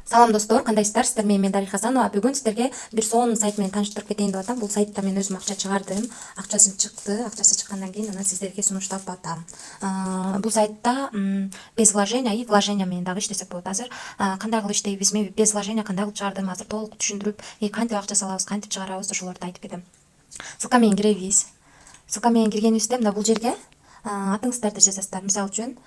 Салам достор, кандайсыздар? Сиздер менен Дариха Хасанова. Бүгүн сиздерге бир сонун сайт менен тааныштырып кетейин деп атам. Бул сайтта мен өзүм акча чыгардым. Акчасы чыккандан кийин анан сиздерге сунуштап атам. Бул сайтта без вложения и вложения менен дагы иштесек болот. Азыр кандай кылып иштейбиз, мен без вложения кандай кылып чыгардым, азыр толук түшүндүрүп, кантип акча салабыз, кантип чыгарабыз, ошолорду айтып кетем. Ссылка менен киребиз. Ссылка менен киргенибизде мына бул жерге атыңыздарды жазасыздар. Мисалы үчүн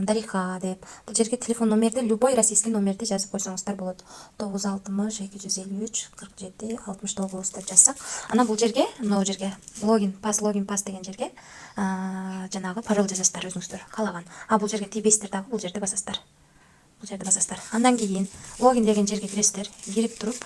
Дариха деп бул жерге телефон номерди, любой российский номерди жазып койсоңуздар болот. 960 253 47 69 деп жазсак, анан бул жерге, могу жерге логин пас деген жерге жанагы пароль жазасыздар өзүңүздөр каалаган. Бул жерге тийбейсиздер дагы, бул жерди басасыздар. Андан кийин логин деген жерге киресиздер. Кирип туруп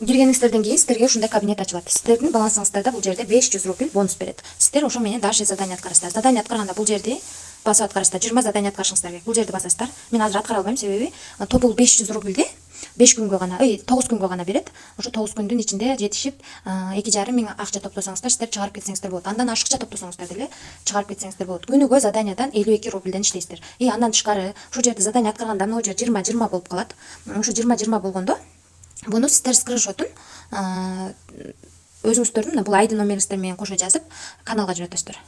киргениңиздерден кийин сиздерге ушундай кабинет ачылат. Сиздердин балансыңыздарда бул жерде 500 рубль бонус берет. Сиздер ошо менен дальше задание аткарасыздар. Задание аткарганда бул жерди басып аткарасыздар. 20 задание аткарышыңыздар керек. Бул жерди басасыздар. Мен азыр аткара албайм, себеби тобул 500 рубльди 5 күнгө гана, 9 күнгө гана берет. Ошо 9 күндүн ичинде жетишип 2,5 миң акча топлосоңуздар, сиздер чыгарып кетсеңиздер болот. Андан ашыкча топлосоңуздар деле чыгарып кетсеңиздер болот. Күнүгө заданиядан 52 рубльден иштейсиздер. Андан тышкары ушул жерде задание аткарганда могу жер 20-20 болуп калат. Ошо 20-20 болгондо буну сиздер скриншотун өзүңүздөрдүн бул айдын номериңиздер менен кошо жазып каналга жибересиздер.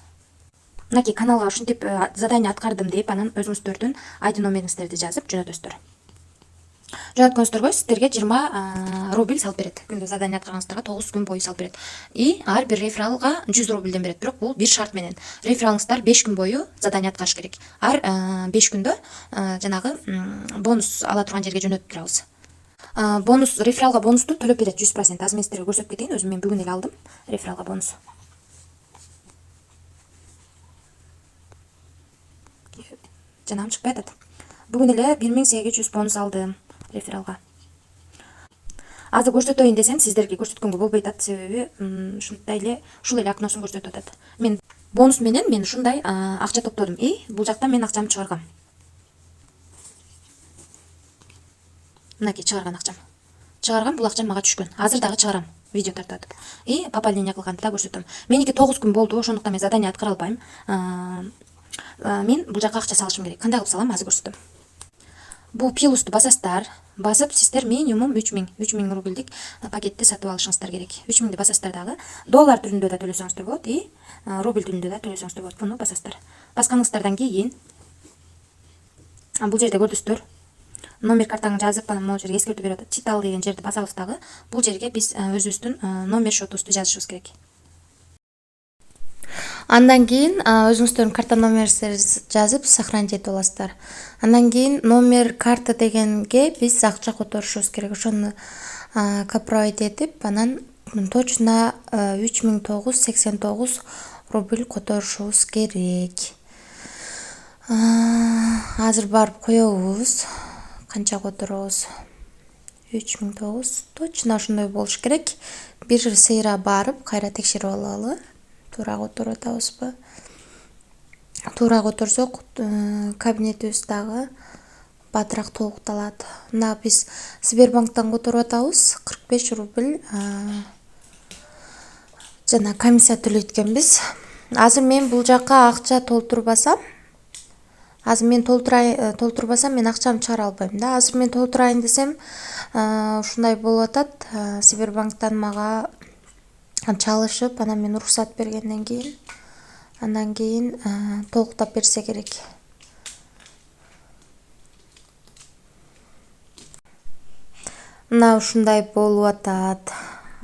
Мынакей каналга ушинтип задание аткардым деп, анан өзүңүздөрдүн айдын номериңиздерди жазып жөнөтөсүздөр. Жөнөткөнүздөргө сиздерге 20 рубль салып берет. Күндө задание аткаргансыздарга 9 күн бою салып берет. Ар бир рефералга 100 рубльден берет. Бирок бул бир шарт менен. Рефералыңыздар 5 күн бою задание аткарыш керек. Ар 5 күндө жанагы бонус ала турган жерге жөнөтүп турабыз. Бонус, рефералга бонусту төлөп берет 100%. Азыр мен сиздерге көрсөтүп кетейин. Өзүм мен бүгүн эле алдым рефералга бонус. Жанагым чыкпай атат. Бүгүн эле 1800 бонус алдым рефералга. Азыр көрсөтөйүн десем, сиздерге көрсөткөнгө болбой атат, себеби ушундай эле ушул эле окносун көрсөтүп атат. Мен бонус менен мен ушундай акча топтодум. Бул жакта мен акчамды чыгаргам. Мынакей чыгарган акчам. Бул акча мага түшкөн. Азыр дагы чыгарам. Видео тартып. Пополнение кылганды да көрсөтөм. Меники 9 күн болду, ошондуктан мен задание аткара албайм. Мен бул жака акча салышым керек. Кандай кылып салам, азыр көрсөтөм. Бул плюсту басасыздар. Басып сиздер минимум 3000 рубльдик пакетти сатып алышыңыздар керек. 3000ди басасыздар дагы. Доллар түрүндө да төлөсөңүздөр болот, рубль түрүндө да төлөсөңүздөр болот. Буну басасыздар. Басканыңыздардан кийин бул жерде көрдүңүздөр. Номер картаңды жазып, анан могу жерге эскертүү берип атат. Читал деген жерди басабыз дагы. Бул жерге биз өзүбүздүн номер счетубузду жазышыбыз керек. Андан кийин өзүңүздөрдүн карта номериңиздерди жазып сохранить этип аласыздар. Андан кийин номер карты дегенге биз акча которушубуз керек. Ошону копировать этип, анан точно 3989 рубль которушубуз керек. Азыр барып коебуз. Канча которобуз? 3009. Точно ошондой болуш керек. Бир сыйра барып, кайра текшерип алалы. Туура которуп атабызбы? Туура которсок, кабинетибиз дагы батыраак толукталат. Мына биз Сбербанктан которуп атабыз. 45 рубль жана комиссия төлөйт экенбиз. Азыр мен бул жака акча толтурбасам, мен акчамды чыгара албайм да. Азыр мен толтурайын десем, ушундай болуп атат. Сбербанктан мага чалышып, анан мен уруксат бергенден кийин, андан кийин толуктап берсе керек. Мына ушундай болуп атат.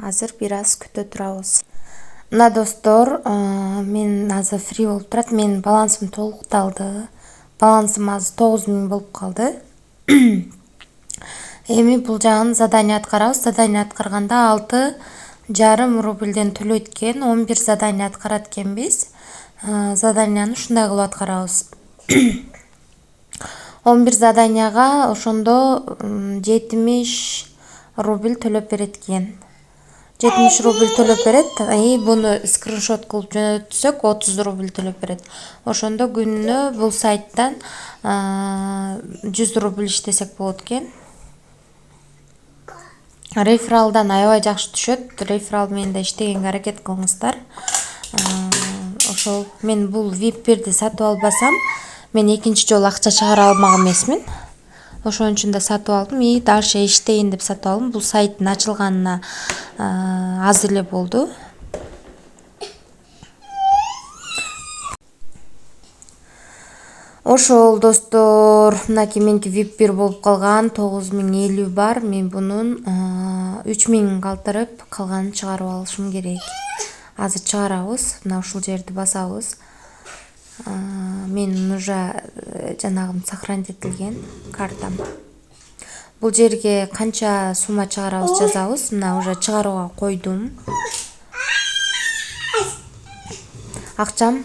Азыр бир аз күтө турабыз. Мына достор, мен азыр фри болуп турат. Менин балансым толукталды. Балансым азыр 9000 болуп калды. Эми бул жагын задание аткарабыз. Задание аткарганда 6,5 рубльден төлөйт экен. 11 задание аткарат экенбиз. Заданияны ушундай кылып аткарабыз. 11 заданияга ошондо 70 рубль төлөп берет экен. 70 рубль төлөп берет. Буну скриншот кылып жөнөтсөк 30 рубль төлөп берет. Ошондо күнүнө бул сайттан 100 рубль иштесек болот экен. Рефералдан аябай жакшы түшөт. Реферал менен да иштегенге аракет кылыңыздар. Ошол мен бул VIP-бирди сатып албасам, мен экинчи жолу акча чыгара алмак эмесмин. Ошон үчүн да сатып алдым и дальше иштейин деп сатып алдым. Бул сайттын ачылганына аз эле болду. Ошол достор, мынакей меники VIP 1 болуп калган 9050 бар. Мен бунун 3000 калтырып, калганын чыгарып алышым керек. Азыр чыгарабыз. Мына ушул жерди басабыз. Менин уже жанагым сохранить этилген картам. Бул жерге канча сумма чыгарабыз жазабыз. Мына уже чыгарууга койдум. Акчам